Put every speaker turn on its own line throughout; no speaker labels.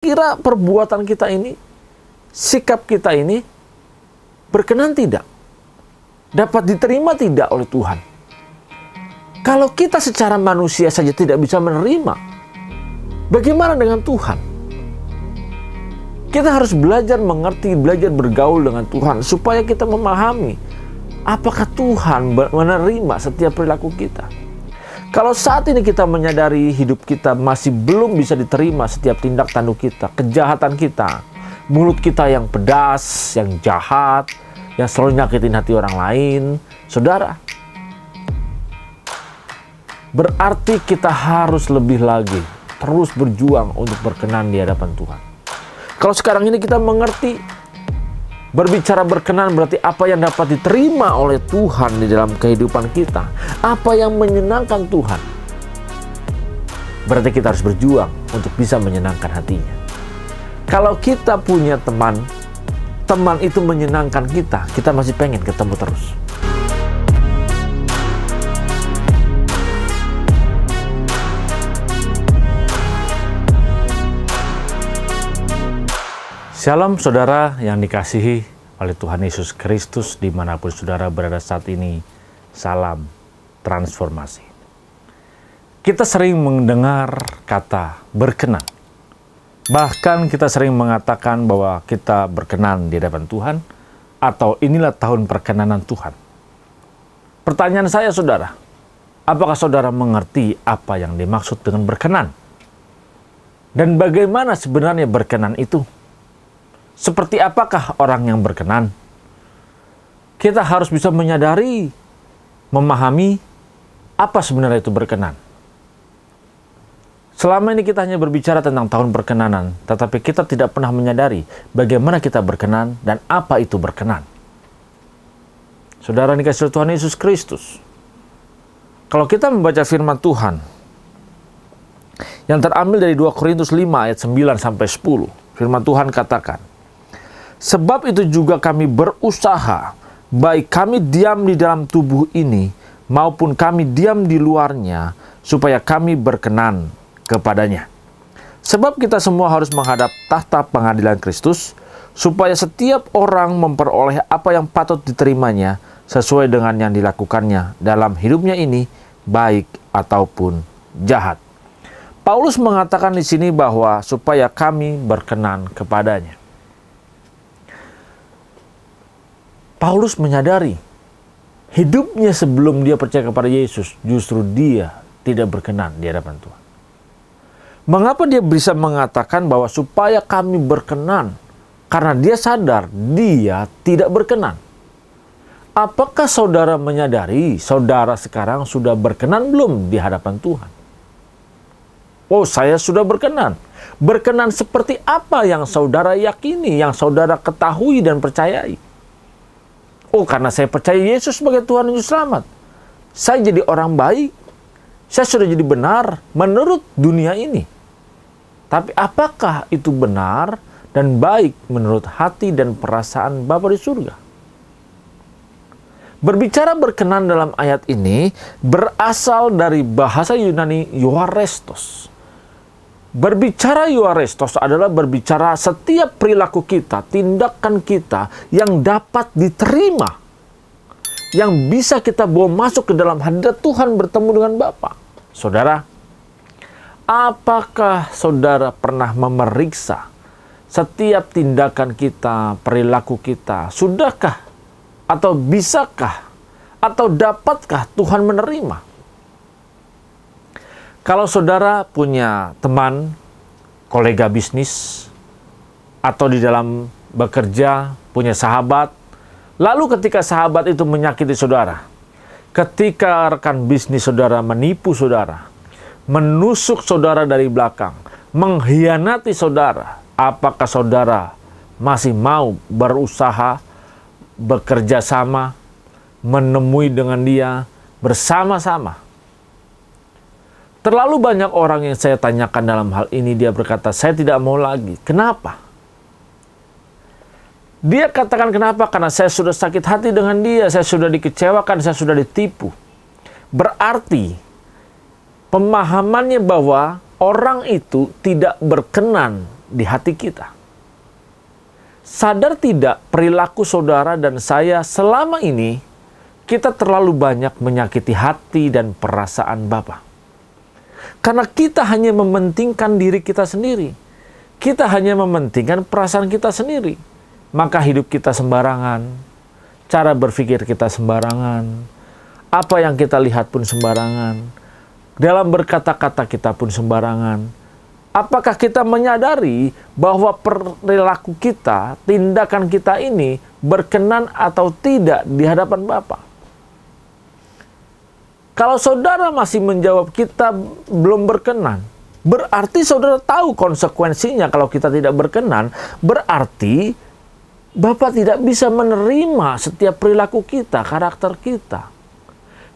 kira perbuatan kita ini, sikap kita ini berkenan tidak? Dapat diterima tidak oleh Tuhan? Kalau kita secara manusia saja tidak bisa menerima, bagaimana dengan Tuhan? Kita harus belajar mengerti, belajar bergaul dengan Tuhan supaya kita memahami apakah Tuhan menerima setiap perilaku kita. Kalau saat ini kita menyadari hidup kita masih belum bisa diterima setiap tindak tanduk kita, kejahatan kita, mulut kita yang pedas, yang jahat, yang selalu nyakitin hati orang lain, saudara, berarti kita harus lebih lagi terus berjuang untuk berkenan di hadapan Tuhan. Kalau sekarang ini kita mengerti, berbicara berkenan berarti apa yang dapat diterima oleh Tuhan di dalam kehidupan kita, apa yang menyenangkan Tuhan, berarti kita harus berjuang untuk bisa menyenangkan hatinya. Kalau kita punya teman itu menyenangkan kita, kita masih pengen ketemu terus. Shalom saudara yang dikasihi oleh Tuhan Yesus Kristus dimanapun saudara berada saat ini. Salam transformasi. Kita sering mendengar kata berkenan. Bahkan kita sering mengatakan bahwa kita berkenan di hadapan Tuhan atau inilah tahun perkenanan Tuhan. Pertanyaan saya saudara, apakah saudara mengerti apa yang dimaksud dengan berkenan? Dan bagaimana sebenarnya berkenan itu? Seperti apakah orang yang berkenan? Kita harus bisa menyadari, memahami apa sebenarnya itu berkenan. Selama ini kita hanya berbicara tentang tahun perkenanan, tetapi kita tidak pernah menyadari bagaimana kita berkenan dan apa itu berkenan. Saudara dikasihi Tuhan Yesus Kristus, kalau kita membaca firman Tuhan yang terambil dari 2 Korintus 5 ayat 9 sampai 10, firman Tuhan katakan, sebab itu juga kami berusaha, baik kami diam di dalam tubuh ini, maupun kami diam di luarnya, supaya kami berkenan kepadanya. Sebab kita semua harus menghadap tahta pengadilan Kristus, supaya setiap orang memperoleh apa yang patut diterimanya, sesuai dengan yang dilakukannya dalam hidupnya ini, baik ataupun jahat. Paulus mengatakan di sini bahwa supaya kami berkenan kepadanya. Paulus menyadari hidupnya sebelum dia percaya kepada Yesus, justru dia tidak berkenan di hadapan Tuhan. Mengapa dia bisa mengatakan bahwa supaya kami berkenan? Karena dia sadar dia tidak berkenan. Apakah saudara menyadari saudara sekarang sudah berkenan belum di hadapan Tuhan? Oh, saya sudah berkenan. Berkenan seperti apa yang saudara yakini, yang saudara ketahui dan percayai? Oh, karena saya percaya Yesus sebagai Tuhan dan Juru Selamat, saya jadi orang baik. Saya sudah jadi benar menurut dunia ini. Tapi apakah itu benar dan baik menurut hati dan perasaan Bapa di surga? Berbicara berkenan dalam ayat ini berasal dari bahasa Yunani euarestos. Berbicara euarestos adalah berbicara setiap perilaku kita, tindakan kita yang dapat diterima, yang bisa kita bawa masuk ke dalam hadirat Tuhan bertemu dengan Bapa. Saudara, apakah saudara pernah memeriksa setiap tindakan kita, perilaku kita? Sudahkah atau bisakah atau dapatkah Tuhan menerima? Kalau saudara punya teman, kolega bisnis, atau di dalam bekerja punya sahabat, lalu ketika sahabat itu menyakiti saudara, ketika rekan bisnis saudara menipu saudara, menusuk saudara dari belakang, mengkhianati saudara, apakah saudara masih mau berusaha, bekerja sama, menemui dengan dia bersama-sama? Terlalu banyak orang yang saya tanyakan dalam hal ini, dia berkata, saya tidak mau lagi. Kenapa? Dia katakan kenapa? Karena saya sudah sakit hati dengan dia, saya sudah dikecewakan, saya sudah ditipu. Berarti pemahamannya bahwa orang itu tidak berkenan di hati kita. Sadar tidak perilaku saudara dan saya selama ini kita terlalu banyak menyakiti hati dan perasaan Bapa. Karena kita hanya mementingkan diri kita sendiri. Kita hanya mementingkan perasaan kita sendiri. Maka hidup kita sembarangan. Cara berpikir kita sembarangan. Apa yang kita lihat pun sembarangan. Dalam berkata-kata kita pun sembarangan. Apakah kita menyadari bahwa perilaku kita, tindakan kita ini berkenan atau tidak di hadapan Bapa? Kalau saudara masih menjawab kita belum berkenan, berarti saudara tahu konsekuensinya kalau kita tidak berkenan, berarti Bapa tidak bisa menerima setiap perilaku kita, karakter kita.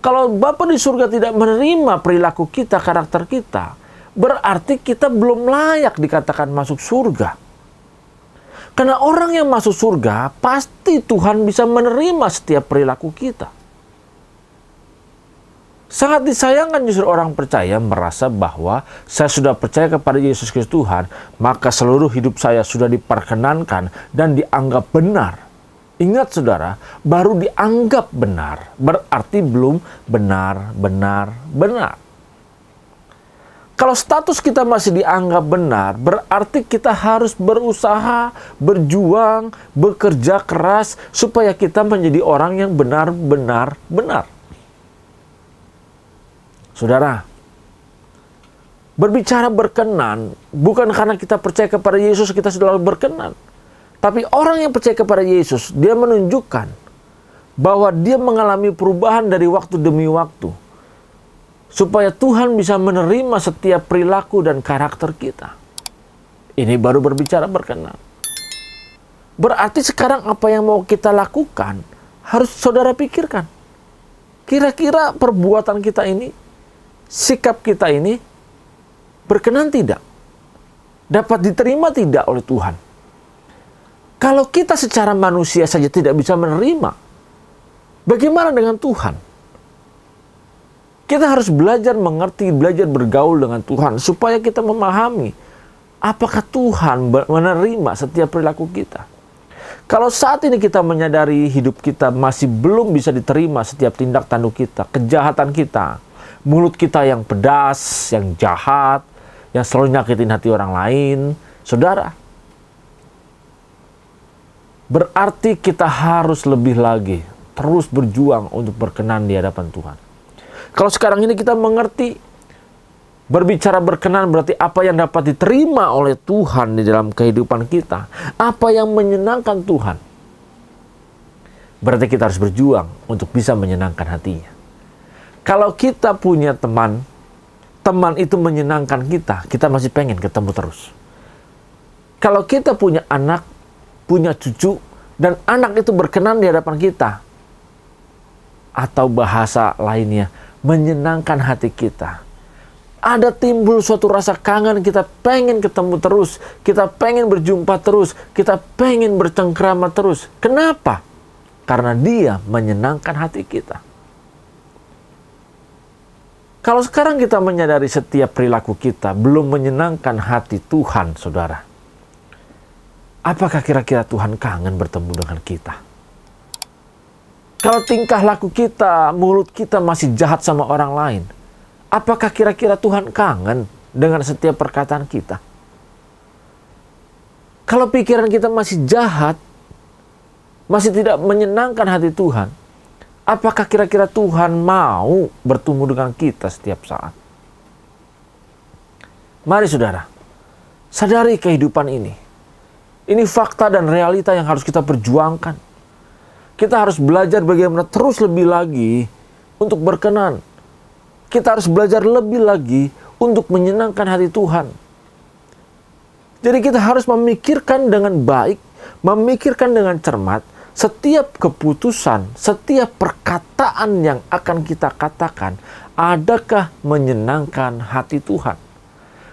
Kalau Bapa di surga tidak menerima perilaku kita, karakter kita, berarti kita belum layak dikatakan masuk surga. Karena orang yang masuk surga, pasti Tuhan bisa menerima setiap perilaku kita. Sangat disayangkan justru orang percaya merasa bahwa saya sudah percaya kepada Yesus Kristus Tuhan, maka seluruh hidup saya sudah diperkenankan dan dianggap benar. Ingat saudara, baru dianggap benar, berarti belum benar. Kalau status kita masih dianggap benar, berarti kita harus berusaha, berjuang, bekerja keras supaya kita menjadi orang yang benar. Saudara, berbicara berkenan bukan karena kita percaya kepada Yesus kita sudah berkenan. Tapi orang yang percaya kepada Yesus, dia menunjukkan bahwa dia mengalami perubahan dari waktu demi waktu. Supaya Tuhan bisa menerima setiap perilaku dan karakter kita. Ini baru berbicara berkenan. Berarti sekarang apa yang mau kita lakukan harus saudara pikirkan. Kira-kira perbuatan kita ini, sikap kita ini berkenan tidak? Dapat diterima tidak oleh Tuhan? Kalau kita secara manusia saja tidak bisa menerima, bagaimana dengan Tuhan? Kita harus belajar mengerti, belajar bergaul dengan Tuhan supaya kita memahami apakah Tuhan menerima setiap perilaku kita. Kalau saat ini kita menyadari hidup kita masih belum bisa diterima setiap tindak tanduk kita, kejahatan kita, mulut kita yang pedas, yang jahat, yang selalu nyakitin hati orang lain, saudara, berarti kita harus lebih lagi terus berjuang untuk berkenan di hadapan Tuhan. Kalau sekarang ini kita mengerti berbicara berkenan berarti apa yang dapat diterima oleh Tuhan di dalam kehidupan kita, apa yang menyenangkan Tuhan, berarti kita harus berjuang untuk bisa menyenangkan hatinya. Kalau kita punya teman itu menyenangkan kita, kita masih pengen ketemu terus. Kalau kita punya anak, punya cucu, dan anak itu berkenan di hadapan kita, atau bahasa lainnya, menyenangkan hati kita, ada timbul suatu rasa kangen, kita pengen ketemu terus, kita pengen berjumpa terus, kita pengen bercengkrama terus. Kenapa? Karena dia menyenangkan hati kita. Kalau sekarang kita menyadari setiap perilaku kita belum menyenangkan hati Tuhan, saudara, apakah kira-kira Tuhan kangen bertemu dengan kita? Kalau tingkah laku kita, mulut kita masih jahat sama orang lain, apakah kira-kira Tuhan kangen dengan setiap perkataan kita? Kalau pikiran kita masih jahat, masih tidak menyenangkan hati Tuhan, apakah kira-kira Tuhan mau bertemu dengan kita setiap saat? Mari saudara, sadari kehidupan ini. Ini fakta dan realita yang harus kita perjuangkan. Kita harus belajar bagaimana terus lebih lagi untuk berkenan. Kita harus belajar lebih lagi untuk menyenangkan hati Tuhan. Jadi kita harus memikirkan dengan baik, memikirkan dengan cermat, setiap keputusan, setiap perkataan yang akan kita katakan, adakah menyenangkan hati Tuhan?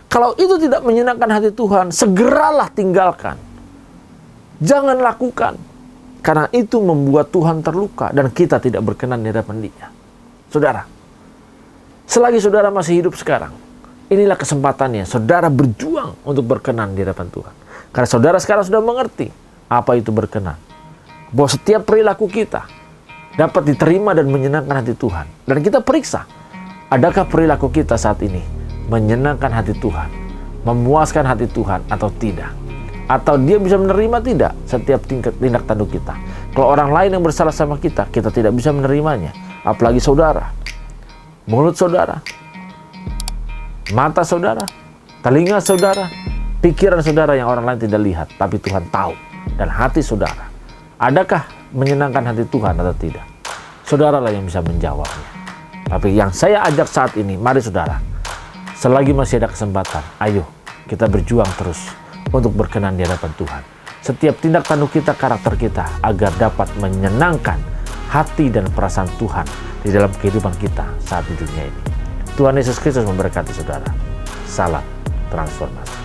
Kalau itu tidak menyenangkan hati Tuhan, segeralah tinggalkan. Jangan lakukan. Karena itu membuat Tuhan terluka dan kita tidak berkenan di hadapan Dia. Saudara, selagi saudara masih hidup sekarang, inilah kesempatannya saudara berjuang untuk berkenan di hadapan Tuhan. Karena saudara sekarang sudah mengerti apa itu berkenan. Bahwa setiap perilaku kita dapat diterima dan menyenangkan hati Tuhan. Dan kita periksa, adakah perilaku kita saat ini menyenangkan hati Tuhan, memuaskan hati Tuhan atau tidak. Atau dia bisa menerima tidak setiap tindak tanduk kita. Kalau orang lain yang bersalah sama kita, kita tidak bisa menerimanya. Apalagi saudara, mulut saudara, mata saudara, telinga saudara, pikiran saudara yang orang lain tidak lihat, tapi Tuhan tahu. Dan hati saudara, adakah menyenangkan hati Tuhan atau tidak? Saudaralah yang bisa menjawabnya. Tapi yang saya ajak saat ini, mari saudara, selagi masih ada kesempatan, ayo kita berjuang terus untuk berkenan di hadapan Tuhan. Setiap tindak tanduk kita, karakter kita, agar dapat menyenangkan hati dan perasaan Tuhan di dalam kehidupan kita saat di dunia ini. Tuhan Yesus Kristus memberkati saudara. Salam transformasi.